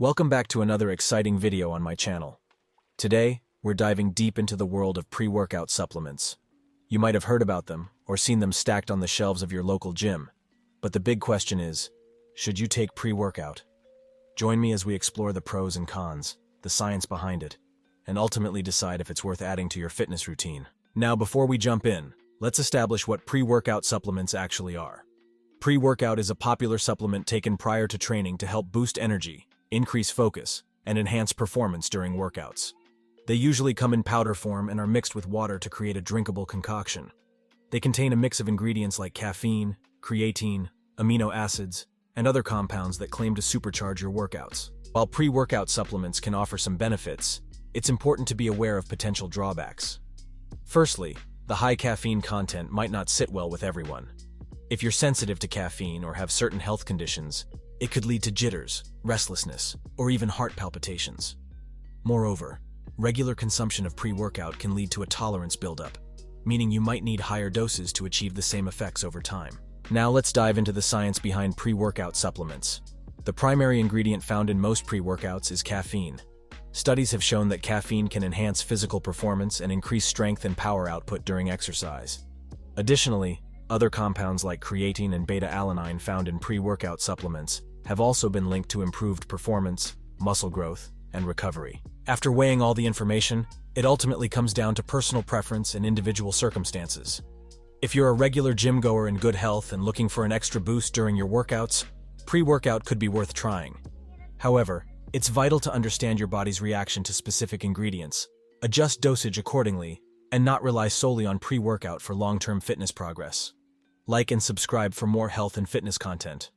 Welcome back to another exciting video on my channel. Today, we're diving deep into the world of pre-workout supplements. You might have heard about them or seen them stacked on the shelves of your local gym. But the big question is, should you take pre-workout? Join me as we explore the pros and cons, the science behind it, and ultimately decide if it's worth adding to your fitness routine. Now, before we jump in, let's establish what pre-workout supplements actually are. Pre-workout is a popular supplement taken prior to training to help boost energy, increase focus, and enhance performance during workouts. They usually come in powder form and are mixed with water to create a drinkable concoction. They contain a mix of ingredients like caffeine, creatine, amino acids, and other compounds that claim to supercharge your workouts. While pre-workout supplements can offer some benefits, it's important to be aware of potential drawbacks. Firstly, the high caffeine content might not sit well with everyone. If you're sensitive to caffeine or have certain health conditions, it could lead to jitters, restlessness, or even heart palpitations. Moreover, regular consumption of pre-workout can lead to a tolerance buildup, meaning you might need higher doses to achieve the same effects over time. Now let's dive into the science behind pre-workout supplements. The primary ingredient found in most pre-workouts is caffeine. Studies have shown that caffeine can enhance physical performance and increase strength and power output during exercise. Additionally, other compounds like creatine and beta-alanine found in pre-workout supplements have also been linked to improved performance, muscle growth, and recovery. After weighing all the information, it ultimately comes down to personal preference and individual circumstances. If you're a regular gym goer in good health and looking for an extra boost during your workouts, pre-workout could be worth trying. However, it's vital to understand your body's reaction to specific ingredients, adjust dosage accordingly, and not rely solely on pre-workout for long-term fitness progress. Like and subscribe for more health and fitness content.